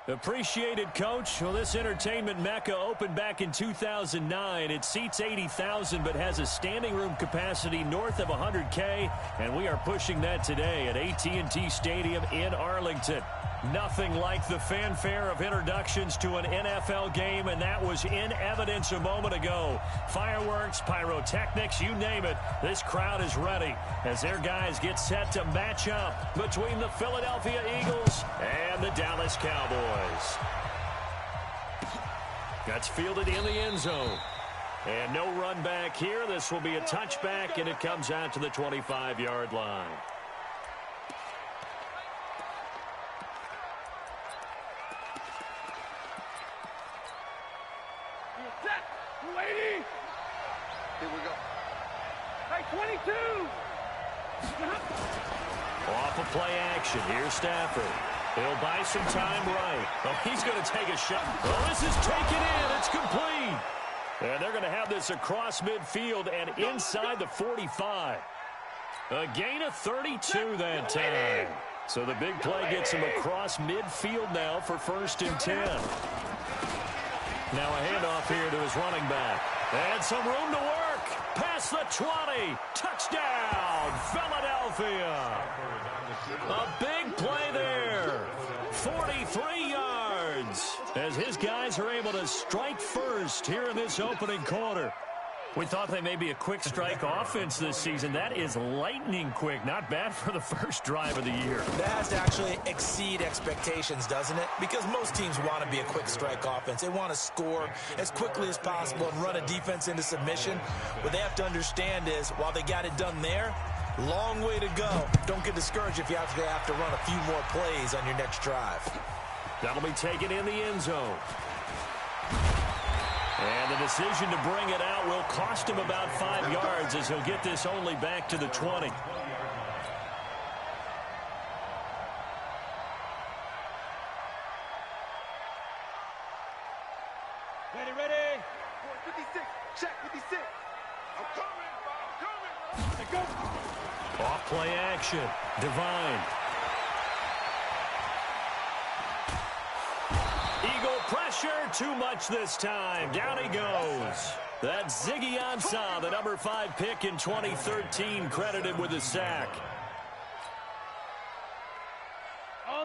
Appreciated, Coach. Well, this entertainment mecca opened back in 2009. It seats 80,000 but has a standing room capacity north of 100K, and we are pushing that today at AT&T Stadium in Arlington. Nothing like the fanfare of introductions to an NFL game, and that was in evidence a moment ago. Fireworks, pyrotechnics, you name it. This crowd is ready as their guys get set to match up between the Philadelphia Eagles and the Dallas Cowboys. That's fielded in the end zone. And no run back here. This will be a touchback, and it comes out to the 25-yard line. Here we go. Hey, 22! Off of play action. Here's Stafford. He'll buy some time right. Oh, he's going to take a shot. Oh, this is taken in. It's complete. And they're going to have this across midfield and inside the 45. A gain of 32 that time. So the big play gets him across midfield now for 1st and 10. Now a handoff here to his running back. And some room to work. Past the 20. Touchdown, Philadelphia. A big play there. 43 yards. As his guys are able to strike first here in this opening quarter. We thought they may be a quick strike offense this season. That is lightning quick. Not bad for the first drive of the year. That has to actually exceed expectations, doesn't it? Because most teams want to be a quick strike offense. They want to score as quickly as possible and run a defense into submission. What they have to understand is, while they got it done there, long way to go. Don't get discouraged if you have to run a few more plays on your next drive. That'll be taken in the end zone. And the decision to bring it out will cost him about 5 yards as he'll get this only back to the 20. Ready. 56. Check 56. I'm coming. Let's go. Off play action. Divine. Eagle pressure, too much this time. Down he goes. That's Ziggy Ansah, the number 5 pick in 2013, credited with a sack.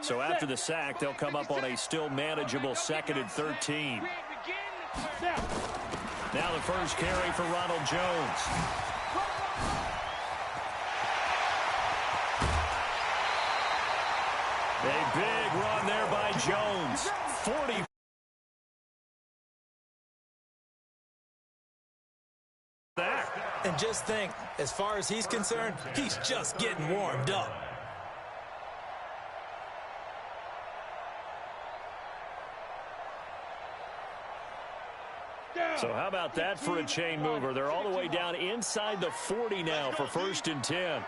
So after the sack, they'll come up on a still manageable 2nd and 13. Now the first carry for Ronald Jones. A big run there by Jones. 40. And just think, as far as he's concerned, he's just getting warmed up. So how about that for a chain mover? They're all the way down inside the 40 now for 1st and 10.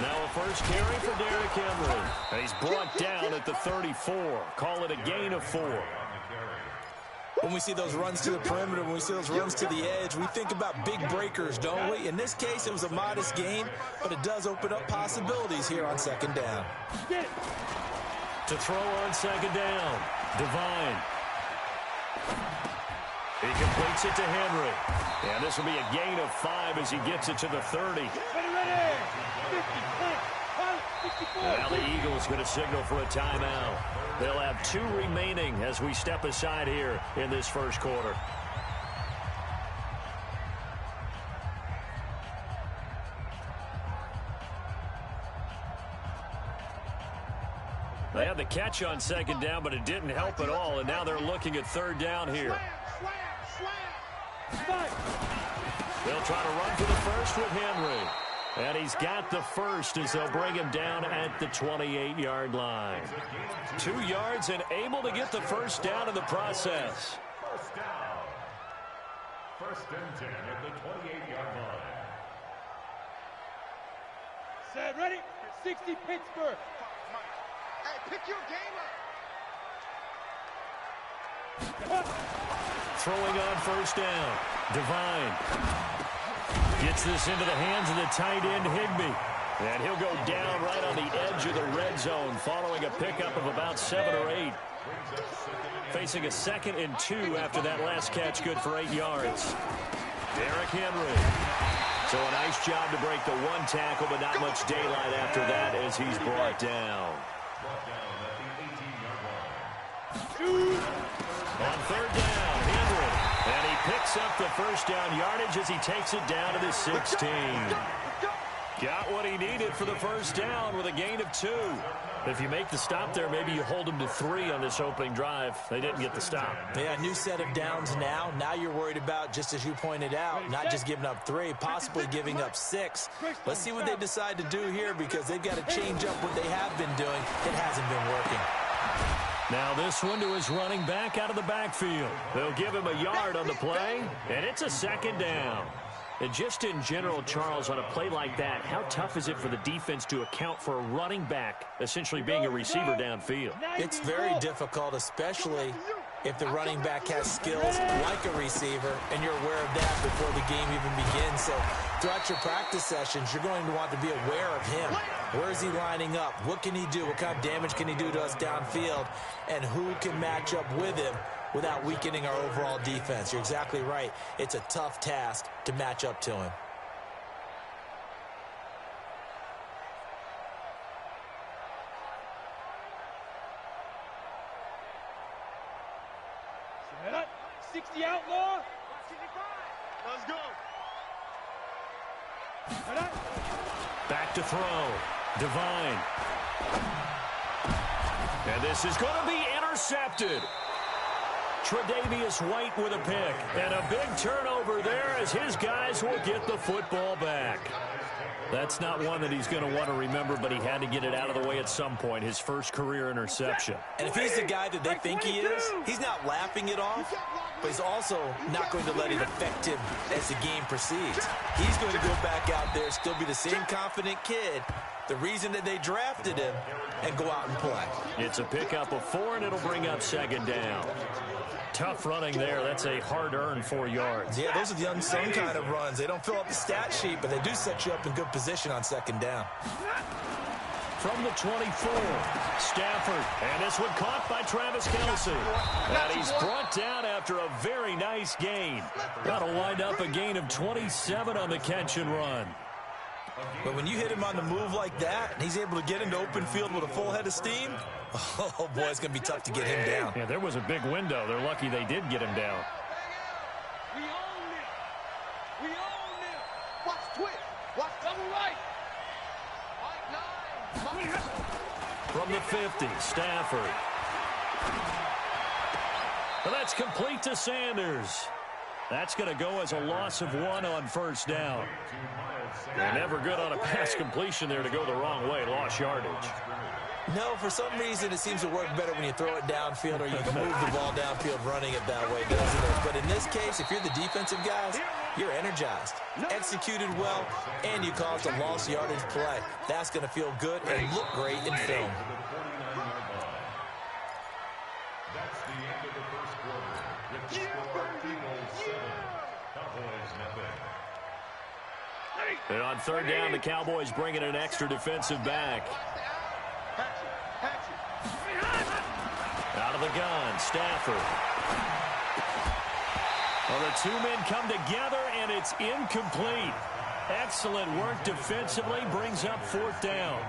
Now a first carry for Derrick Henry. And he's brought down at the 34. Call it a gain of 4. When we see those runs to the perimeter, when we see those runs to the edge, we think about big breakers, don't we? In this case, it was a modest gain, but it does open up possibilities here on 2nd down. To throw on 2nd down, Divine. He completes it to Henry. And this will be a gain of 5 as he gets it to the 30. Now the Eagles going to signal for a timeout. They'll have 2 remaining as we step aside here in this first quarter. They had the catch on 2nd down, but it didn't help at all, and now they're looking at 3rd down here. They'll try to run for the first with Henry. And he's got the first as they'll bring him down at the 28-yard line. 2 yards and able to get the first down in the process. First down. 1st and 10 at the 28-yard line. Set, ready? 60 Pittsburgh. Hey, pick your game up. Throwing on 1st down. Divine. Gets this into the hands of the tight end, Higbee. And he'll go down right on the edge of the red zone following a pickup of about 7 or 8. Facing a 2nd and 2 after that last catch, good for 8 yards. Derrick Henry. So a nice job to break the 1 tackle, but not much daylight after that as he's brought down. On 3rd down, Henry. And he picks up the 1st down yardage as he takes it down to the 16. Got what he needed for the 1st down with a gain of 2. If you make the stop there, maybe you hold them to 3 on this opening drive. They didn't get the stop. Yeah, new set of downs now. Now you're worried about, just as you pointed out, not just giving up 3, possibly giving up 6. Let's see what they decide to do here because they've got to change up what they have been doing. It hasn't been working. Now this one to his running back out of the backfield. They'll give him a yard on the play, and it's a 2nd down. And just in general, Charles, on a play like that, how tough is it for the defense to account for a running back essentially being a receiver downfield? It's very difficult, especially if the running back has skills like a receiver, and you're aware of that before the game even begins. So throughout your practice sessions, you're going to want to be aware of him. Where is he lining up? What can he do? What kind of damage can he do to us downfield? And who can match up with him without weakening our overall defense? You're exactly right. It's a tough task to match up to him. Set up. 60 outlaw. Let's go. Set up. Back to throw. Divine. And this is going to be intercepted. Tre'Davious White with a pick. And a big turnover there as his guys will get the football back. That's not one that he's going to want to remember, but he had to get it out of the way at some point, his first career interception. And if he's the guy that they think he is, he's not laughing it off, but he's also not going to let it affect him as the game proceeds. He's going to go back out there, still be the same confident kid, the reason that they drafted him, and go out and play. It's a pickup of 4, and it'll bring up 2nd down. Tough running there. That's a hard-earned 4 yards. Yeah, those are the unsung kind of runs. They don't fill up the stat sheet, but they do set you up in good position on 2nd down. From the 24, Stafford. And this one caught by Travis Kelce. And he's brought down after a very nice gain. That'll wind up a gain of 27 on the catch and run. But when you hit him on the move like that, and he's able to get into open field with a full head of steam, oh, boy, it's going to be tough to get him down. Yeah, there was a big window. They're lucky they did get him down. We own it. We own it. Watch twist. Watch double right. White line. From the 50, Stafford. Well, that's complete to Sanders. That's going to go as a loss of 1 on 1st down. They're never good on a pass completion there to go the wrong way. Lost yardage. No, for some reason it seems to work better when you throw it downfield or you can move the ball downfield running it that way, doesn't it? But in this case, if you're the defensive guys, you're energized, executed well, and you caused a lost yardage play. That's going to feel good and look great in film. That's the end of the first quarter. With the score, Eagles 7, Cowboys nothing. And on 3rd down, the Cowboys bringing an extra defensive back. Out of the gun, Stafford. Well, the 2 men come together, and it's incomplete. Excellent work defensively, brings up 4th down.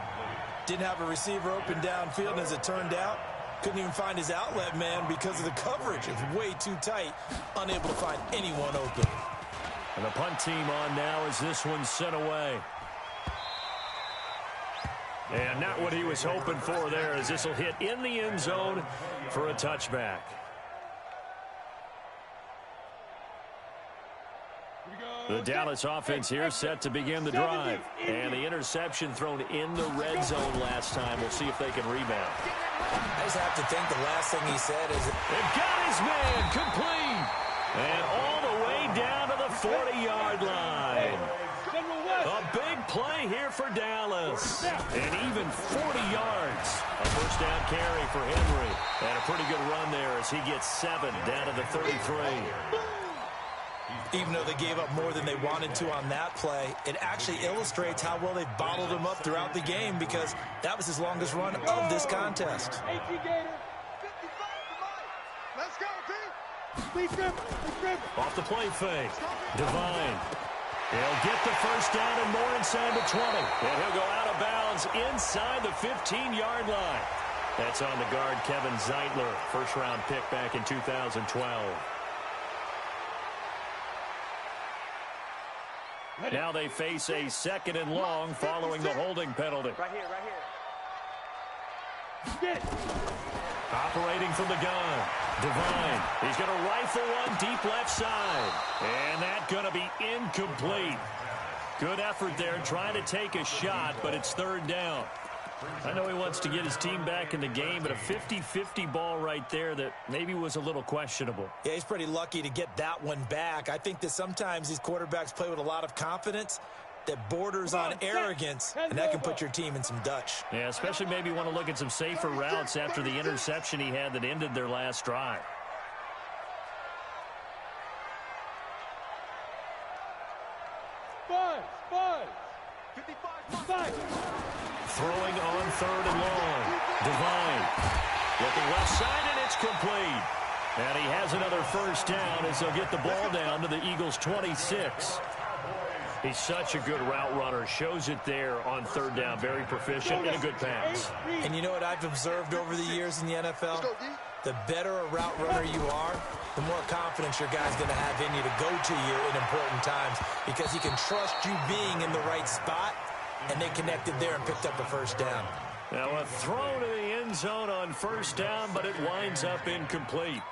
Didn't have a receiver open downfield, as it turned out. Couldn't even find his outlet man because of the coverage. It was way too tight, unable to find anyone open. And the punt team on now as this one's sent away. And not what he was hoping for there, as this will hit in the end zone for a touchback. The Dallas offense here set to begin the drive. And the interception thrown in the red zone last time. We'll see if they can rebound. I just have to think the last thing he said is... They've got his man complete. And all the way down to the 40-yard line. A big play here for Dallas. And even 40 yards. A 1st down carry for Henry. And a pretty good run there as he gets 7 down to the 33. Even though they gave up more than they wanted to on that play, it actually illustrates how well they bottled him up throughout the game because that was his longest run of this contest. Let's go, team. Off the play fake. Devine. He'll get the first down and more inside the 20. And he'll go out of bounds inside the 15-yard line. That's on the guard, Kevin Zeitler, first-round pick back in 2012. Now they face a 2nd and long following the holding penalty. Right here. Get it. Operating from the gun. Devine. He's going to rifle one deep left side. And that's going to be incomplete. Good effort there trying to take a shot, but it's 3rd down. I know he wants to get his team back in the game, but a 50-50 ball right there that maybe was a little questionable. Yeah, he's pretty lucky to get that one back. I think that sometimes these quarterbacks play with a lot of confidence that borders on arrogance, and that can put your team in some Dutch. Yeah, especially maybe want to look at some safer routes after the interception he had that ended their last drive. Five. Throwing on 3rd and long. Devine. Looking left side, and it's complete. And he has another first down as they'll get the ball down to the Eagles' 26. He's such a good route runner. Shows it there on 3rd down. Very proficient and a good pass. And you know what I've observed over the years in the NFL? The better a route runner you are, the more confidence your guy's going to have in you to go to you in important times because he can trust you being in the right spot, and they connected there and picked up a first down. Now a throw to the end zone on 1st down, but it winds up incomplete.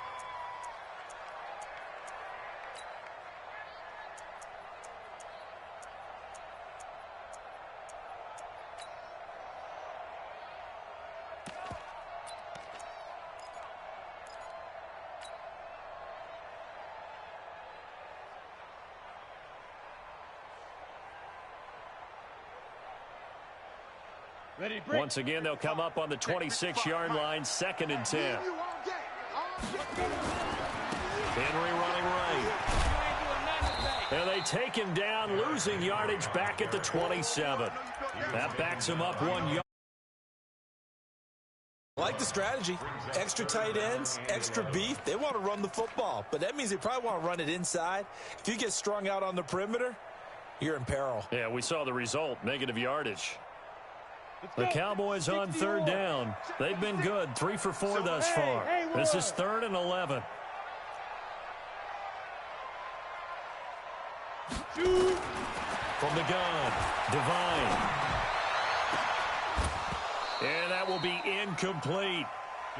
Once again, they'll come up on the 26-yard line, 2nd and 10. Henry running right. And they take him down, losing yardage back at the 27. That backs him up 1 yard. I like the strategy. Extra tight ends, extra beef. They want to run the football, but that means they probably want to run it inside. If you get strung out on the perimeter, you're in peril. Yeah, we saw the result, negative yardage. The Cowboys on 3rd down. They've been good, 3 for 4 thus far. This is 3rd and 11. From the gun, Devine. And that will be incomplete.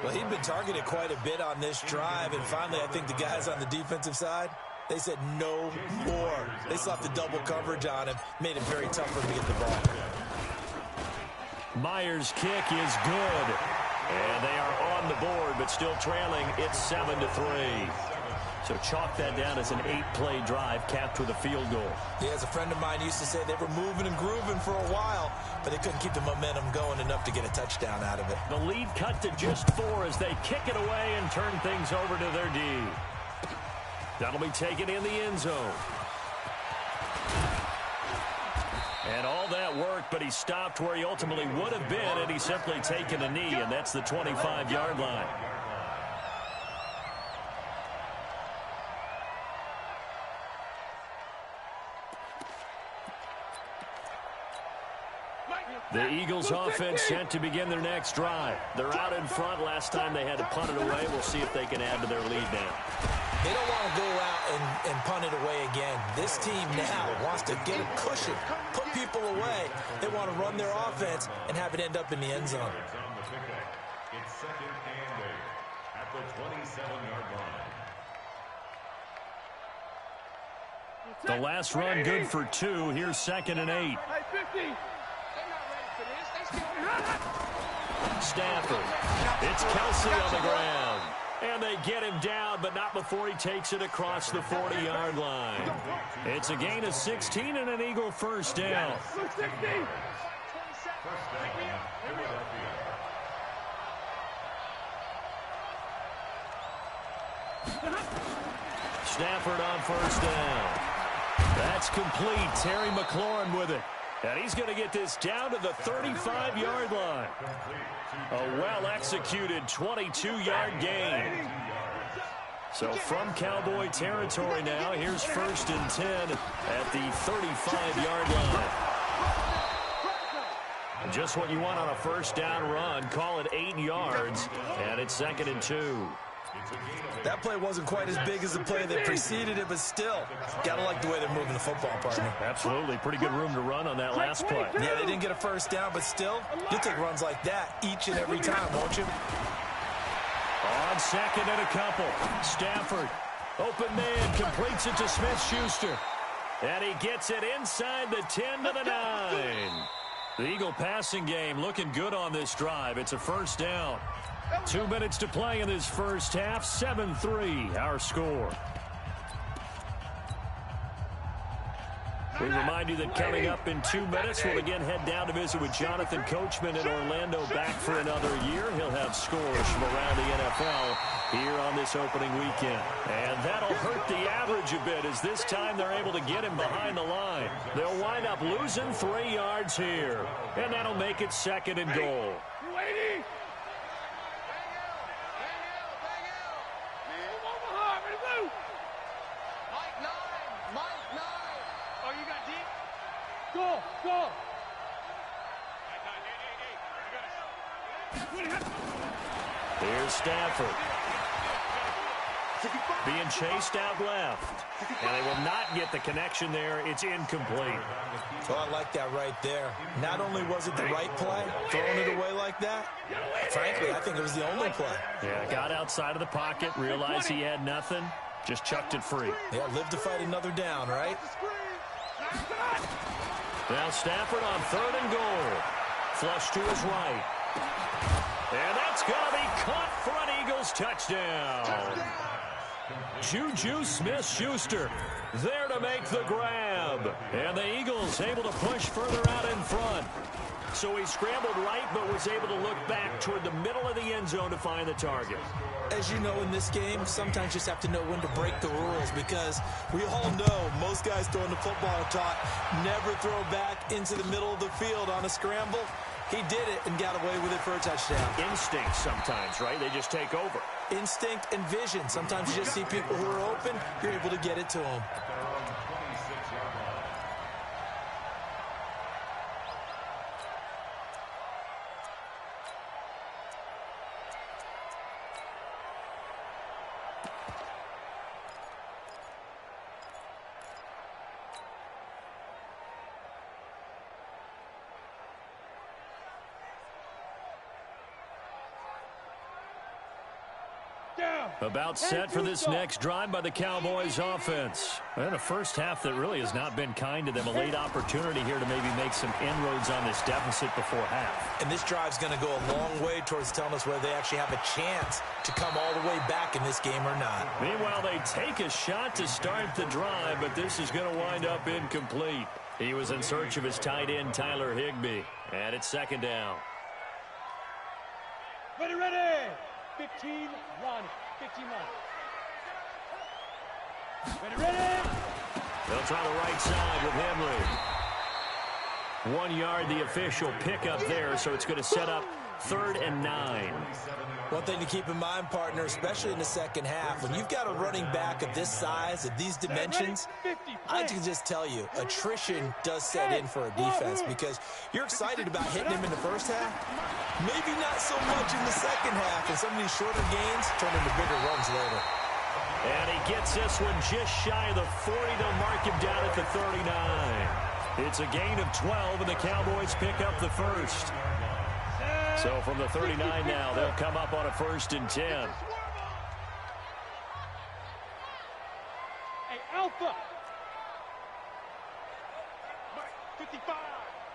Well, he'd been targeted quite a bit on this drive, and finally I think the guys on the defensive side, they said no more. They slapped the double coverage on him, made it very tough for him to get the ball. Myers' kick is good. And they are on the board, but still trailing. It's 7-3. So chalk that down as an 8-play drive capped with a field goal. Yeah, as a friend of mine used to say, they were moving and grooving for a while, but they couldn't keep the momentum going enough to get a touchdown out of it. The lead cut to just 4 as they kick it away and turn things over to their D. That'll be taken in the end zone. And all that worked, but he stopped where he ultimately would have been, and he's simply taken a knee, and that's the 25-yard line. The Eagles offense set to begin their next drive. They're out in front. Last time they had to punt it away. We'll see if they can add to their lead now. They don't want to go out and punt it away again. This team now wants to get a cushion, put people away. They want to run their offense and have it end up in the end zone. It's 2nd and 8 at the 27-yard line. The last run good for 2. Here's 2nd and 8. Stafford. It's Kelsey on the ground. And they get him down, but not before he takes it across the 40-yard line. It's a gain of 16 and an Eagle first down. Stafford on first down. That's complete. Terry McLaurin with it. And he's going to get this down to the 35-yard line. A well-executed 22-yard gain. So from Cowboy territory now, here's 1st and 10 at the 35-yard line. Just what you want on a first down run. Call it 8 yards, and it's 2nd and 2. That play wasn't quite as big as the play that preceded it, but still, gotta like the way they're moving the football, partner. Absolutely. Pretty good room to run on that last play. Yeah, they didn't get a first down, but still, you'll take runs like that each and every time, won't you? On 2nd and a couple. Stafford, open man, completes it to Smith-Schuster. And he gets it inside the 10 to the 9. The Eagle passing game looking good on this drive. It's a first down. 2 minutes to play in this first half. 7-3, our score. We remind you that coming up in 2 minutes, we'll again head down to visit with Jonathan Coachman in Orlando, back for another year. He'll have scores from around the NFL here on this opening weekend. And that'll hurt the average a bit, as this time they're able to get him behind the line. They'll wind up losing 3 yards here, and that'll make it 2nd and goal. Here's Stafford. Being chased out left. And they will not get the connection there. It's incomplete. Oh, I like that right there. Not only was it the right play, throwing it away like that, frankly, I think it was the only play. Yeah, got outside of the pocket, realized he had nothing, just chucked it free. Yeah, live to fight another down, right? Now Stafford on 3rd and goal. Flush to his right. And that's going to be caught for an Eagles touchdown. Juju Smith-Schuster there to make the grab. And the Eagles able to push further out in front. So he scrambled right, but was able to look back toward the middle of the end zone to find the target. As you know, in this game, sometimes you just have to know when to break the rules, because we all know most guys throwing the football are taught never throw back into the middle of the field on a scramble. He did it and got away with it for a touchdown. Instinct sometimes, right? They just take over. Instinct and vision. Sometimes you just see people who are open, you're able to get it to them. About set for this next drive by the Cowboys offense. And a first half that really has not been kind to them. A late opportunity here to maybe make some inroads on this deficit before half. And this drive's going to go a long way towards telling us whether they actually have a chance to come all the way back in this game or not. Meanwhile, they take a shot to start the drive, but this is going to wind up incomplete. He was in search of his tight end, Tyler Higbee. And it's 2nd down. Ready. 15, run. 15 run. Ready. They'll try the right side with Henry. 1 yard, the official pickup there, so it's going to set up 3rd and 9. One thing to keep in mind, partner, especially in the second half, when you've got a running back of this size, of these dimensions, I can just tell you, attrition does set in for a defense, because you're excited about hitting him in the first half, maybe not so much in the second half, and some of these shorter gains turn into bigger runs later. And he gets this one just shy of the 40. They'll mark him down at the 39. It's a gain of 12, and the Cowboys pick up the first. So from the 39 now, they'll come up on a 1st and 10. Hey, Alpha. 55.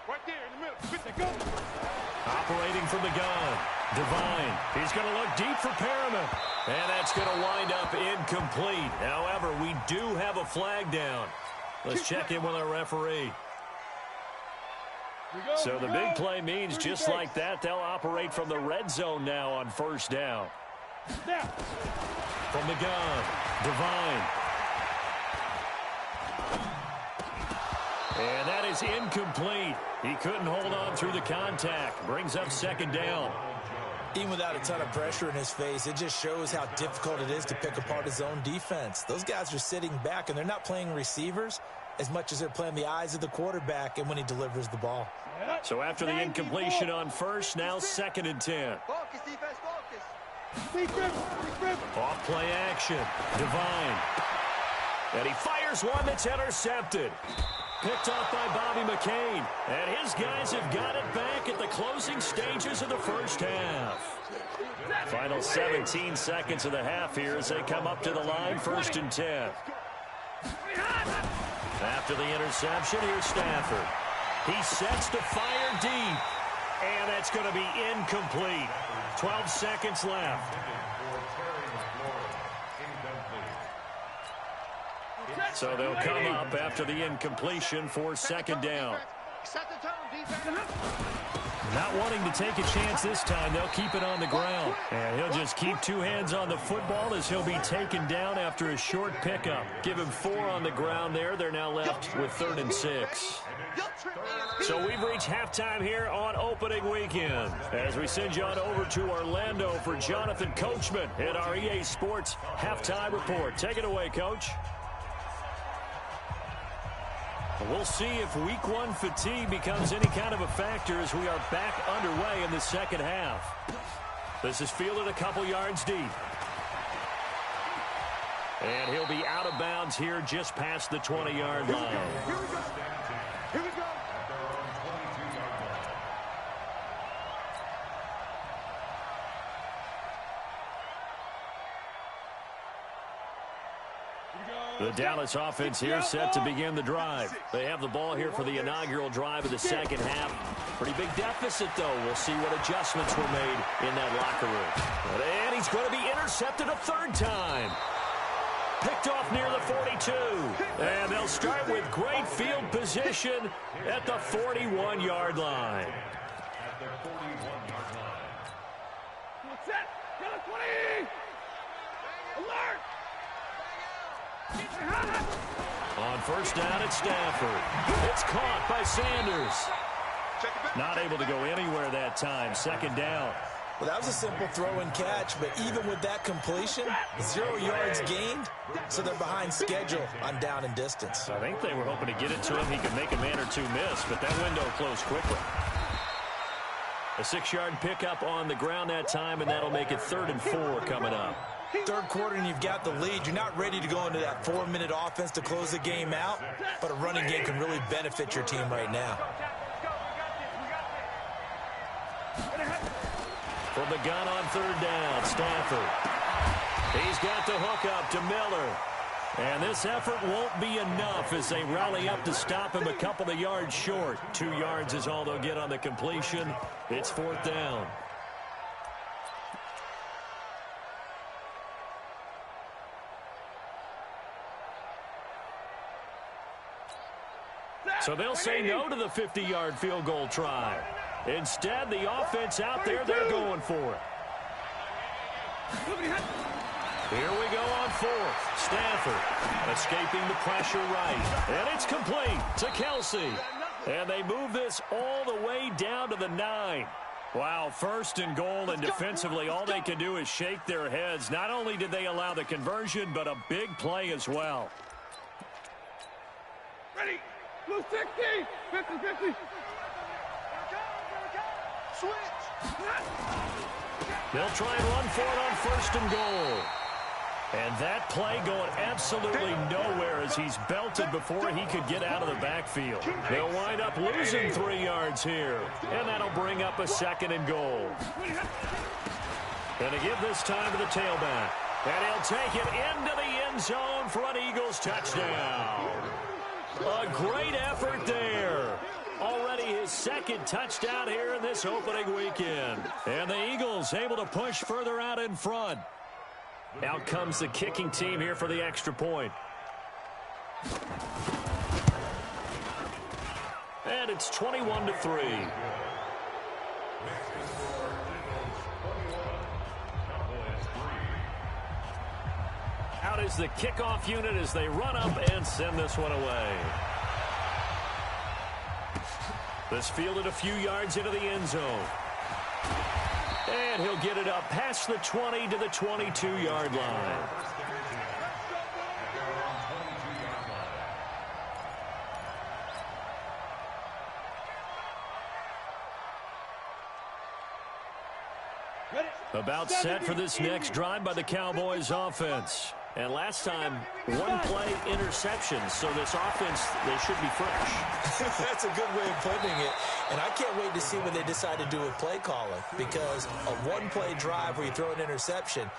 Right there in the middle. 50, go. Operating from the gun. Devine. He's going to look deep for Perriman. And that's going to wind up incomplete. However, we do have a flag down. Let's check in with our referee. So the big play means just like that, they'll operate from the red zone now on 1st down. From the gun, Devine. And that is incomplete. He couldn't hold on through the contact. Brings up second down. Even without a ton of pressure in his face, it just shows how difficult it is to pick apart his own defense. Those guys are sitting back, and they're not playing receivers as much as they're playing the eyes of the quarterback and when he delivers the ball. So after the incompletion on first, now 2nd and 10. Focus, defense, focus. Off play action. Divine. And he fires one that's intercepted. Picked off by Bobby McCain. And his guys have got it back at the closing stages of the first half. Final 17 seconds of the half here as they come up to the line, 1st and 10. After the interception, here's Stafford. He sets to fire deep. And that's going to be incomplete. 12 seconds left. So they'll come up after the incompletion for 2nd down. Set the tone, defense. Not wanting to take a chance this time, they'll keep it on the ground. And he'll just keep 2 hands on the football as he'll be taken down after a short pickup. Give him 4 on the ground there. They're now left with 3rd and 6. So we've reached halftime here on opening weekend as we send you on over to Orlando for Jonathan Coachman at our EA Sports Halftime Report. Take it away, Coach. We'll see if week 1 fatigue becomes any kind of a factor as we are back underway in the second half. This is fielded a couple yards deep. And he'll be out of bounds here just past the 20-yard line. Here we go. Here we go. The Dallas offense here set to begin the drive. They have the ball here for the inaugural drive of the second half. Pretty big deficit, though. We'll see what adjustments were made in that locker room. And he's going to be intercepted a 3rd time. Picked off near the 42. And they'll start with great field position at the 41-yard line. At the 41-yard line. Set. Get a 20. Alert. On first down, it's Stafford. It's caught by Sanders. Not able to go anywhere that time. 2nd down. Well, that was a simple throw and catch, but even with that completion, 0 yards gained, so they're behind schedule on down and distance. I think they were hoping to get it to him. He could make a man or 2 miss, but that window closed quickly. A 6-yard pickup on the ground that time, and that'll make it 3rd and 4 coming up. 3rd quarter and you've got the lead. You're not ready to go into that 4-minute offense to close the game out, but a running game can really benefit your team right now. From the gun on 3rd down, Stafford. He's got the hook up to Miller. And this effort won't be enough as they rally up to stop him a couple of yards short. 2 yards is all they'll get on the completion. It's 4th down. So they'll say no to the 50-yard field goal try. Instead, the offense out there, they're going for it. Here we go on 4th. Stafford escaping the pressure right. And it's complete to Kelsey. And they move this all the way down to the 9. Wow, 1st and goal, and defensively all they can do is shake their heads. Not only did they allow the conversion, but a big play as well. Ready. Blue 60. 50-50. Switch. They'll try and run for it on 1st and goal. And that play going absolutely nowhere as he's belted before he could get out of the backfield. They'll wind up losing 3 yards here. And that'll bring up a 2nd and goal. Going to give this time to the tailback. And he'll take it into the end zone for an Eagles touchdown. A great effort there. Already his 2nd touchdown here in this opening weekend. And the Eagles able to push further out in front. Out comes the kicking team here for the extra point. And it's 21-3. Out is the kickoff unit as they run up and send this one away. This fielded a few yards into the end zone. And he'll get it up past the 20 to the 22-yard line. About set for this next drive by the Cowboys offense. And last time, one-play interception. So this offense, they should be fresh. That's a good way of putting it. And I can't wait to see what they decide to do with play calling. Because a one-play drive where you throw an interception,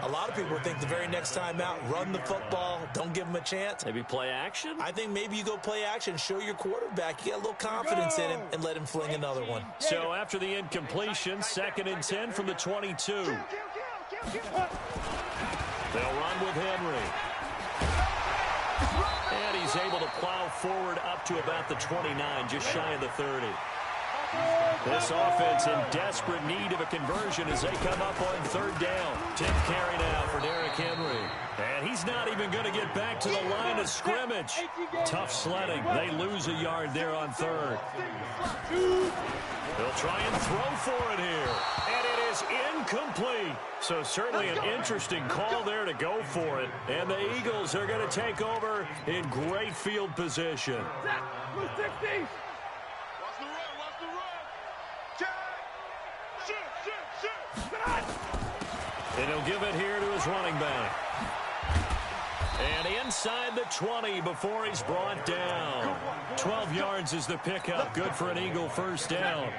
a lot of people think the very next time out, run the football, don't give them a chance. Maybe play action? I think maybe you go play action, show your quarterback, you get a little confidence in him, and let him fling another one. So after the incompletion, 2nd and 10 from the 22. They'll run with Henry. And he's able to plow forward up to about the 29, just shy of the 30. This offense in desperate need of a conversion as they come up on 3rd down. 10th carry now for Derrick Henry. And he's not even going to get back to the line of scrimmage. Tough sledding. They lose a yard there on 3rd. They'll try and throw for it here. And it is incomplete. So certainly an interesting call there to go for it. And the Eagles are going to take over in great field position. And he'll give it here to his running back. And inside the 20 before he's brought down. 12 yards is the pickup. Good for an Eagle first down.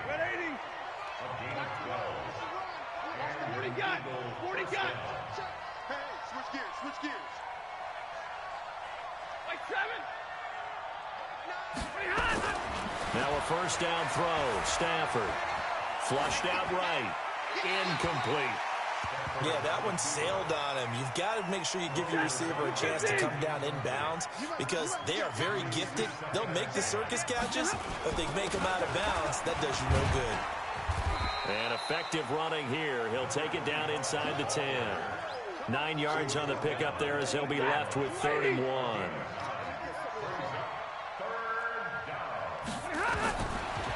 40 got. 40 got. Hey, switch gears, switch gears. Like 7. Now a first down throw. Stafford. Flushed out right. Incomplete. Yeah, that one sailed on him. You've got to make sure you give your receiver a chance to come down inbounds because they are very gifted. They'll make the circus catches, but if they make them out of bounds, that does you no good. And effective running here. He'll take it down inside the 10. 9 yards on the pickup there as he'll be left with 3rd and 1.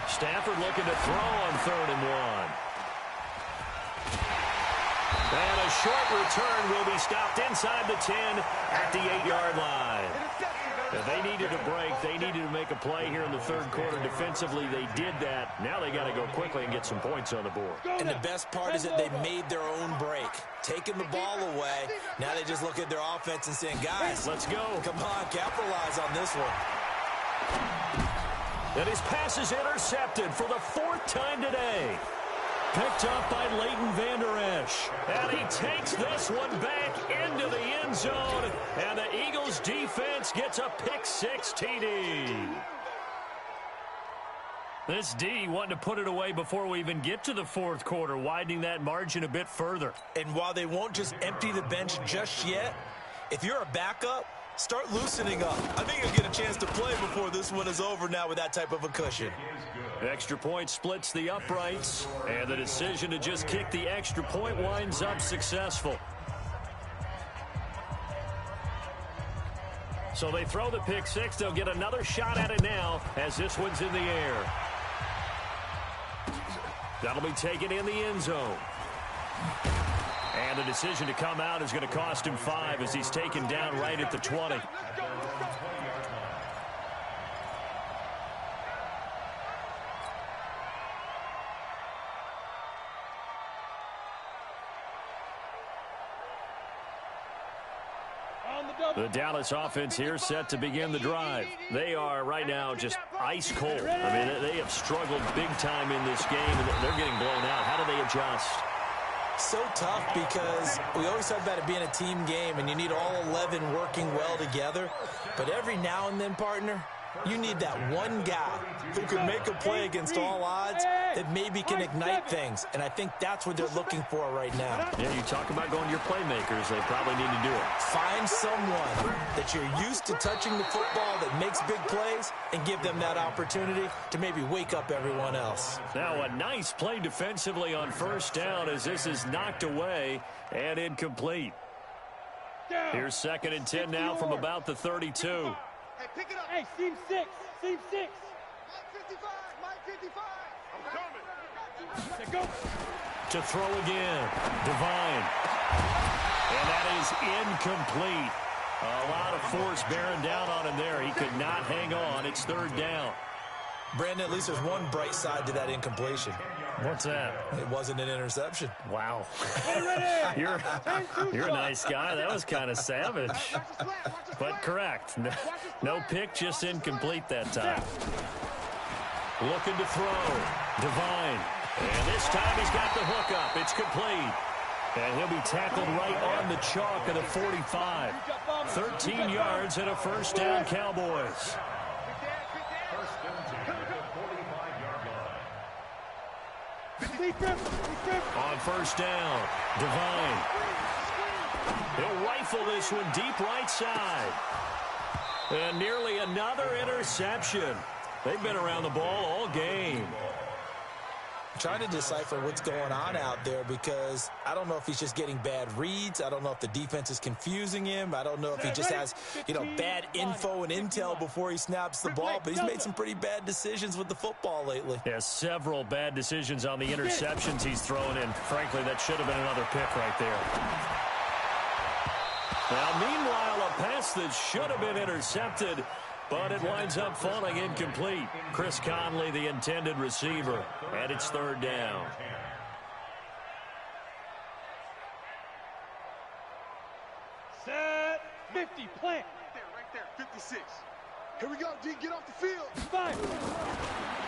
Stafford looking to throw on 3rd and 1. And a short return will be stopped inside the 10 at the 8-yard line. If they needed a break, they needed to make a play here in the 3rd quarter defensively. They did that. Now they got to go quickly and get some points on the board. And the best part is that they made their own break. Taking the ball away. Now they just look at their offense and saying, guys, let's go. Come on, capitalize on this one. And his pass is intercepted for the 4th time today. Picked up by Leighton Vander Esch. And he takes this one back into the end zone. And the Eagles defense gets a pick-6 TD. This D wanting to put it away before we even get to the 4th quarter, widening that margin a bit further. And while they won't just empty the bench just yet, if you're a backup, start loosening up. I think you'll get a chance to play before this one is over now with that type of a cushion. Extra point splits the uprights, and the decision to just kick the extra point winds up successful. So they throw the pick-6. They'll get another shot at it now as this one's in the air. That'll be taken in the end zone. And the decision to come out is going to cost him 5 as he's taken down right at the 20. The Dallas offense here set to begin the drive. They are right now just ice cold. I mean, they have struggled big time in this game, and they're getting blown out. How do they adjust? So tough because we always talk about it being a team game, and you need all 11 working well together. But every now and then, partner, you need that one guy who can make a play against all odds that maybe can ignite things. And I think that's what they're looking for right now. Yeah, you talk about going to your playmakers. They probably need to do it. Find someone that you're used to touching the football that makes big plays and give them that opportunity to maybe wake up everyone else. Now a nice play defensively on 1st down as this is knocked away and incomplete. Here's 2nd and 10 now from about the 32. Hey, pick it up. Hey, seam 6. Seam 6. To throw again. Devine. And that is incomplete. A lot of force bearing down on him there. He could not hang on. It's third down. Brandon, at least there's one bright side to that incompletion. What's that? It wasn't an interception. Wow. You're a nice guy. That was kind of savage. But correct. No pick, just incomplete that time. Looking to throw. Devine. And this time he's got the hook up. It's complete. And he'll be tackled right on the chalk of the 45. 13 yards and a first down, Cowboys. On first down, Devine. He'll rifle this one deep right side. And nearly another interception. They've been around the ball all game. Trying to decipher what's going on out there because I don't know if he's just getting bad reads. I don't know if the defense is confusing him. I don't know if he just has, bad info and intel before he snaps the ball. But he's made some pretty bad decisions with the football lately. Yeah, several bad decisions on the interceptions he's thrown in. Frankly, that should have been another pick right there. Now, meanwhile, a pass that should have been intercepted, but it winds up falling incomplete. Chris Conley, the intended receiver, and it's third down. Set 50, plant. Right there, 56. Here we go, D, get off the field. 5.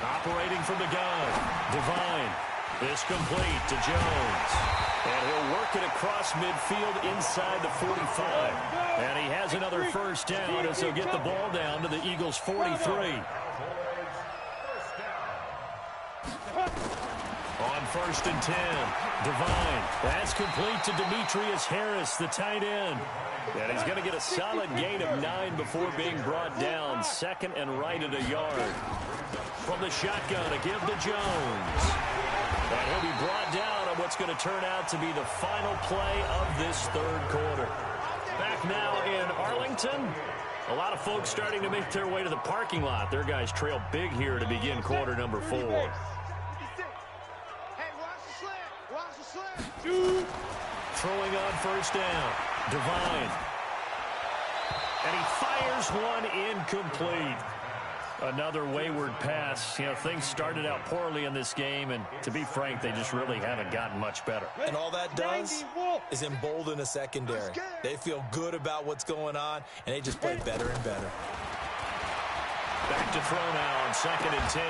Operating from the gun, Devine. This complete to Jones. And he'll work it across midfield inside the 45. And he has another first down as he'll get the ball down to the Eagles' 43. On first and 10, Devine. That's complete to Demetrius Harris, the tight end. And he's going to get a solid gain of 9 before being brought down. Second and right at a yard. From the shotgun, a give to Jones. And he'll be brought down on what's going to turn out to be the final play of this third quarter. Back now in Arlington. A lot of folks starting to make their way to the parking lot. Their guys trail big here to begin quarter number 4. Hey, watch the slant. Watch the slant. Throwing on first down. Devine. And he fires one incomplete. Another wayward pass. Things started out poorly in this game, and to be frank, they just really haven't gotten much better. And all that does is embolden a secondary. They feel good about what's going on, and they just play better and better. Back to throw now on second and 10.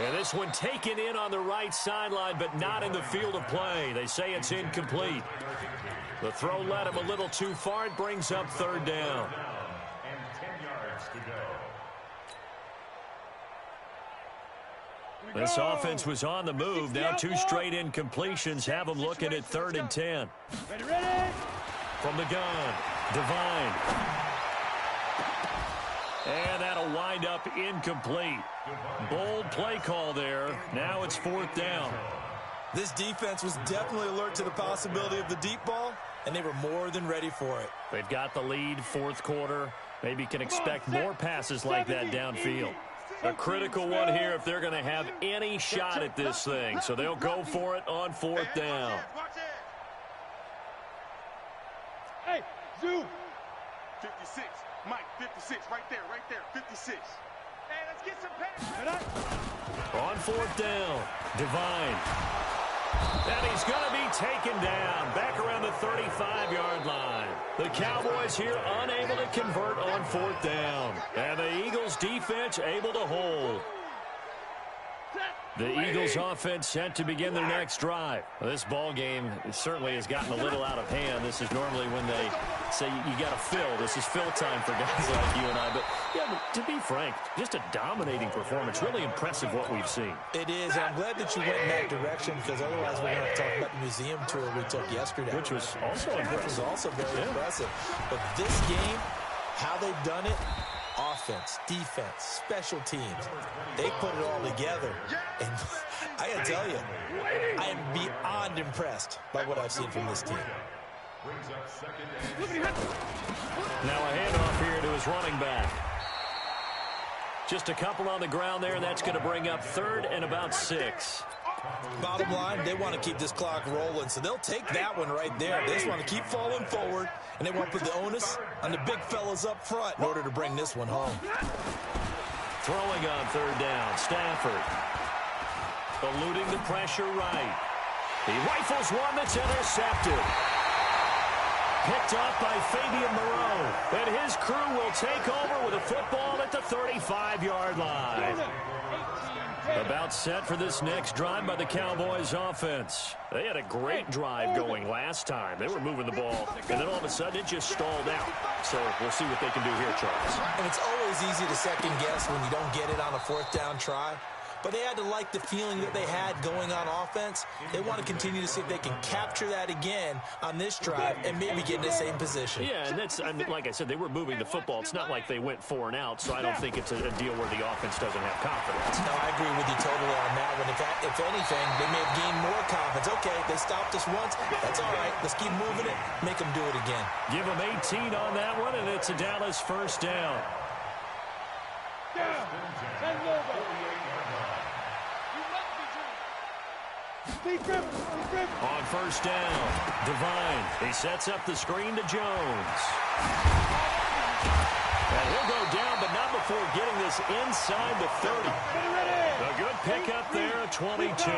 And this one taken in on the right sideline, but not in the field of play. They say it's incomplete. The throw led him a little too far. It brings up third down. And 10 yards to go. This offense was on the move. Now 2 straight incompletions have them looking at third and 10. Ready? From the gun, Devine. And that'll wind up incomplete. Bold play call there. Now it's fourth down. This defense was definitely alert to the possibility of the deep ball, and they were more than ready for it. They've got the lead, fourth quarter. Maybe can expect more passes like that downfield. A critical one here if they're going to have any shot at this thing. So they'll go for it on fourth down. Hey, zoom. 56. Mike, 56. Right there, 56. Hey, let's get some passes. On fourth down, Devine. And he's going to be taken down back around the 35-yard line. The Cowboys here unable to convert on fourth down. And the Eagles defense able to hold. The Eagles offense set to begin their next drive. Well, this ball game certainly has gotten a little out of hand. This is normally when they say you got to fill. This is fill time for guys like you and I. But, to be frank, just a dominating performance. Really impressive what we've seen. It is, and I'm glad that you went in that direction because otherwise we're going to have to talk about the museum tour we took yesterday. Which was also impressive. Which was also very impressive. But this game, how they've done it, offense, defense, special teams, they put it all together. And I got to tell you, I am beyond impressed by what I've seen from this team. Now a handoff here to his running back. Just a couple on the ground there, and that's going to bring up third and about 6. Bottom line, they want to keep this clock rolling, so they'll take that one right there. They just want to keep falling forward, and they want to put the onus on the big fellas up front in order to bring this one home. Throwing on third down, Stafford. Eluding the pressure right. He rifles one that's intercepted. Picked up by Fabian Moreau. And his crew will take over with a football at the 35-yard line. About set for this next drive by the Cowboys offense. They had a great drive going last time. They were moving the ball, and then all of a sudden it just stalled out. So we'll see what they can do here, Charles. And it's always easy to second guess when you don't get it on a fourth down try. But they had to like the feeling that they had going on offense. They want to continue to see if they can capture that again on this drive and maybe get in the same position. Yeah, and that's, I mean, like I said, they were moving the football. It's not like they went 4 and out, so I don't think it's a deal where the offense doesn't have confidence. No, I agree with you totally on that one. If anything, they may have gained more confidence. Okay, they stopped us once. That's all right. Let's keep moving it. Make them do it again. Give them 18 on that one, and it's a Dallas first down. On first down, Devine. He sets up the screen to Jones. And he'll go down, but not before getting this inside the 30. A good pickup there at 22.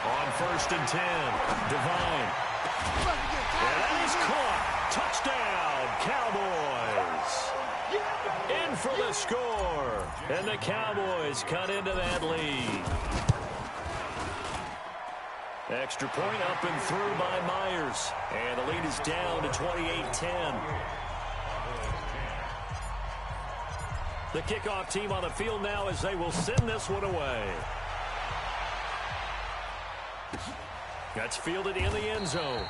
On first and 10, Devine. And that is caught. Touchdown, Cowboys. In for the score. And the Cowboys cut into that lead. Extra point up and through by Myers. And the lead is down to 28-10. The kickoff team on the field now as they will send this one away. That's fielded in the end zone.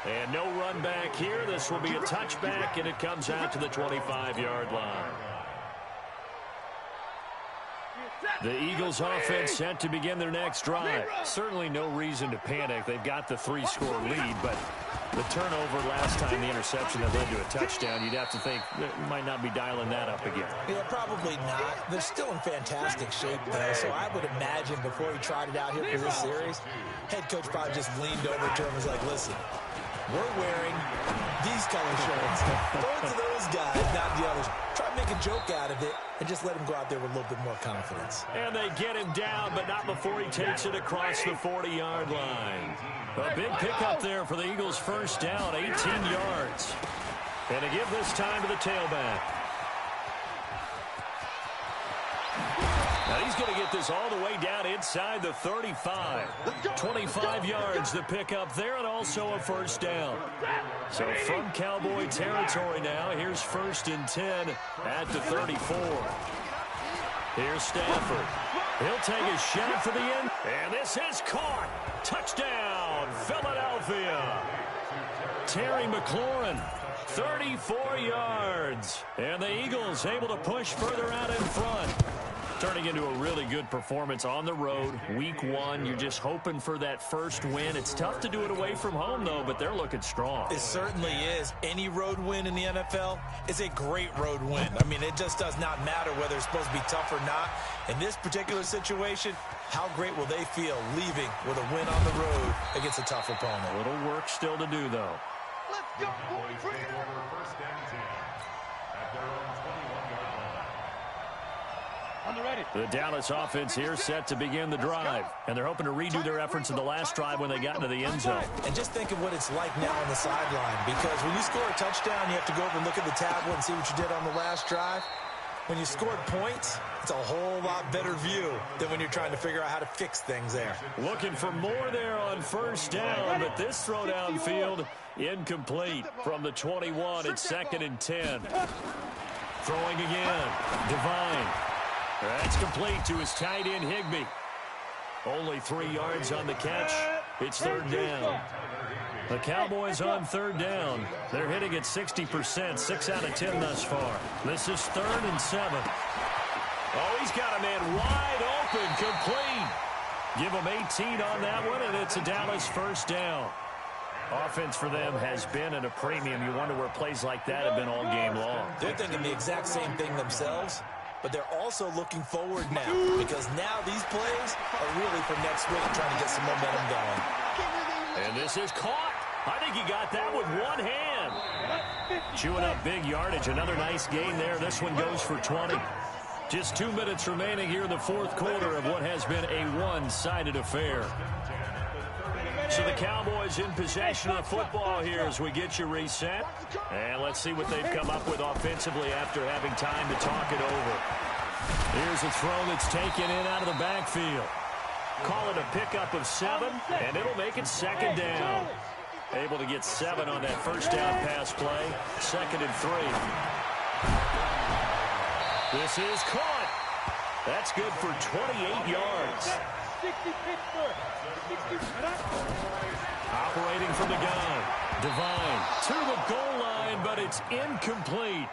And no run back here. This will be a touchback, and it comes out to the 25-yard line. The Eagles offense set to begin their next drive. Certainly no reason to panic. They've got the 3-score lead, but the turnover last time, the interception that led to a touchdown, you'd have to think they might not be dialing that up again. Yeah, probably not. They're still in fantastic shape, though, so I would imagine before he tried it out here for this series, head coach probably just leaned over to him and was like, listen, we're wearing these color shirts. Throw it to those guys, not the others. Try to make a joke out of it and just let him go out there with a little bit more confidence. And they get him down, but not before he takes it across the 40-yard line. A big pickup there for the Eagles' first down, 18 yards. And to give this time to the tailback. Now he's going to get this all the way down inside the 35. 25 yards the pickup there, and also a first down. So from Cowboy territory now, here's first and 10 at the 34. Here's Stafford. He'll take a shot for the end. And this is caught. Touchdown, Philadelphia. Terry McLaurin, 34 yards. And the Eagles able to push further out in front. Turning into a really good performance on the road. Week 1, you're just hoping for that first win. It's tough to do it away from home, though, but they're looking strong. It certainly is. Any road win in the NFL is a great road win. I mean, it just does not matter whether it's supposed to be tough or not. In this particular situation, how great will they feel leaving with a win on the road against a tough opponent? A little work still to do, though. Let's go, boys. Bring it on. First and 10 at their own 21-yard line. On the ready. The Dallas offense here set to begin the drive. And they're hoping to redo their efforts in the last drive when they got into the end zone. And just think of what it's like now on the sideline. Because when you score a touchdown, you have to go over and look at the tablet and see what you did on the last drive. When you scored points, it's a whole lot better view than when you're trying to figure out how to fix things there. Looking for more there on first down, but this throw downfield incomplete from the 21 at 2nd and 10. Throwing again, Devine. That's complete to his tight end, Higbee. Only 3 yards on the catch. It's third down. The Cowboys on third down. They're hitting at 60%, 6 out of 10 thus far. This is 3rd and 7. Oh, he's got a man wide open, complete. Give him 18 on that one, and it's a Dallas first down. Offense for them has been at a premium. You wonder where plays like that have been all game long. They're thinking the exact same thing themselves, but they're also looking forward now because now these plays are really for next week, trying to get some momentum going. And this is caught. I think he got that with one hand. Chewing up big yardage. Another nice gain there. This one goes for 20. Just 2 minutes remaining here in the fourth quarter of what has been a one-sided affair. So the Cowboys in possession of the football here as we get you reset. And let's see what they've come up with offensively after having time to talk it over. Here's a throw that's taken in out of the backfield. Call it a pickup of 7, and it'll make it second down. Able to get 7 on that first down pass play. 2nd and 3. This is caught. That's good for 28 yards. Operating from the gun. Devine to the goal line, but it's incomplete.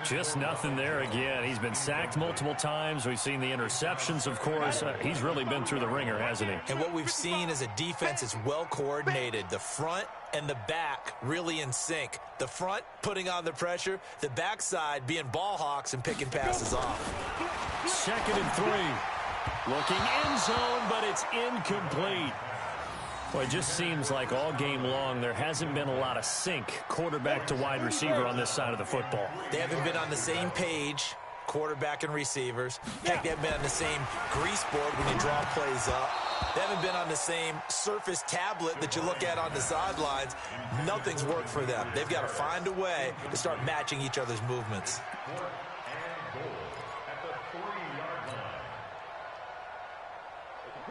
Just nothing there again. He's been sacked multiple times. We've seen the interceptions, of course. He's really been through the ringer, hasn't he? And what we've seen is a defense that's well coordinated. The front and the back really in sync. The front putting on the pressure. The backside being ball hawks and picking passes off. 2nd and 3. Looking end zone, but it's incomplete. Well, it just seems like all game long there hasn't been a lot of sync quarterback to wide receiver on this side of the football. They haven't been on the same page, quarterback and receivers. Heck, they haven't been on the same grease board when you draw plays up. They haven't been on the same surface tablet that you look at on the sidelines. Nothing's worked for them. They've got to find a way to start matching each other's movements.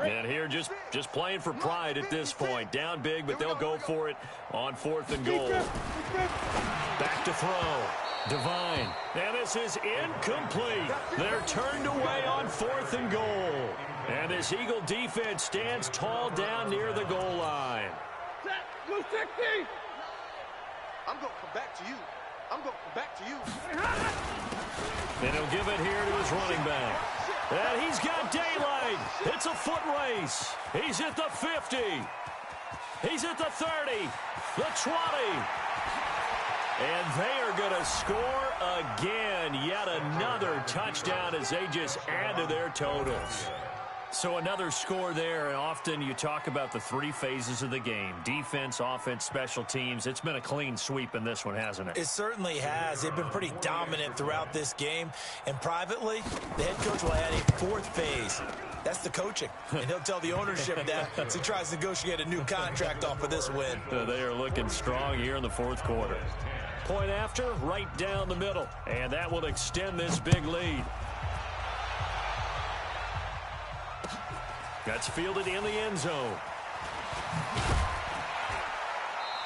And here just playing for pride at this point. Down big, but they'll go for it on 4th and goal. Back to throw. Devine. And this is incomplete. They're turned away on 4th and goal. And this Eagle defense stands tall down near the goal line. I'm going to come back to you. I'm going to come back to you. And he'll give it here to his running back. And he's got daylight. It's a foot race. He's at the 50. He's at the 30. The 20. And they are going to score again. Yet another touchdown as they just add to their totals. So another score there, and often you talk about the 3 phases of the game. Defense, offense, special teams. It's been a clean sweep in this one, hasn't it? It certainly has. They've been pretty dominant throughout this game. And privately, the head coach will add a 4th phase. That's the coaching. And he'll tell the ownership that as he tries to negotiate a new contract off of this win. They are looking strong here in the 4th quarter. Point after, right down the middle. And that will extend this big lead. That's fielded in the end zone.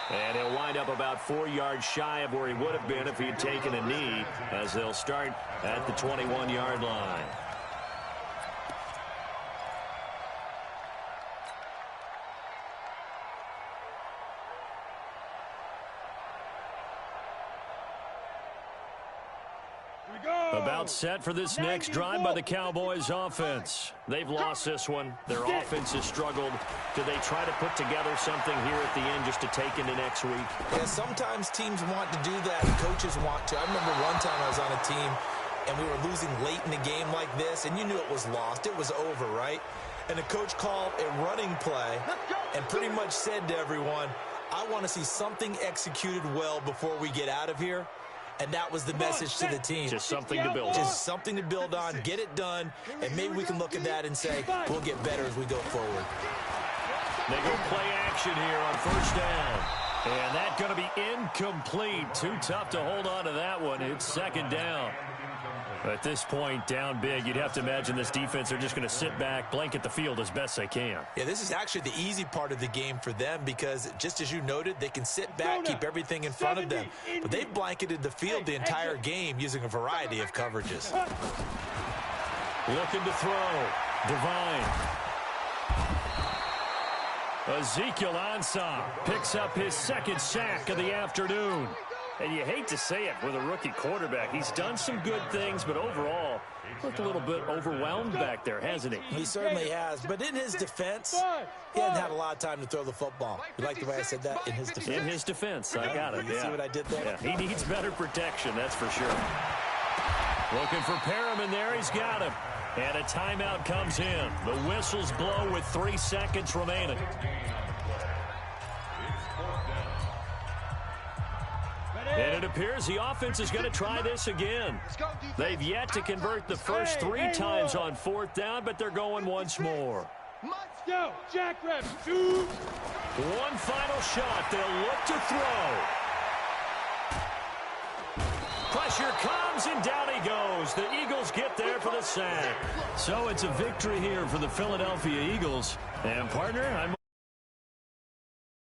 And he'll wind up about 4 yards shy of where he would have been if he had taken a knee, as they'll start at the 21-yard line. About set for this next drive by the Cowboys offense. They've lost this one. Their offense has struggled. Do they try to put together something here at the end just to take into next week? Yeah, sometimes teams want to do that. Coaches want to. I remember one time I was on a team and we were losing late in the game like this, and you knew it was lost. It was over, right? And the coach called a running play and pretty much said to everyone, I want to see something executed well before we get out of here. And that was the message to the team. Just something to build on. Just something to build on, get it done, and maybe we can look at that and say, we'll get better as we go forward. They go play action here on 1st down. And that's going to be incomplete. Too tough to hold on to that one. It's 2nd down. At this point, down big, you'd have to imagine this defense are just going to sit back, blanket the field as best they can. Yeah, this is actually the easy part of the game for them because, just as you noted, they can sit back, keep everything in front of them. But they've blanketed the field the entire game using a variety of coverages. Looking to throw. Devine. Ezekiel Ansah picks up his 2nd sack of the afternoon. And you hate to say it with a rookie quarterback. He's done some good things, but overall, looked a little bit overwhelmed back there, hasn't he? He certainly has. But in his defense, he hadn't had a lot of time to throw the football. You like the way I said that? In his defense. In his defense. I got it. You see what I did there? Yeah, he needs better protection, that's for sure. Looking for Perriman there. He's got him. And a timeout comes in. The whistles blow with 3 seconds remaining. And it appears the offense is going to try this again. They've yet to convert the first 3 times on 4th down, but they're going once more. Let's go. Jackrabbit. Shoot. One final shot. They'll look to throw. Pressure comes, and down he goes. The Eagles get there for the sack. So it's a victory here for the Philadelphia Eagles. And, partner, I'm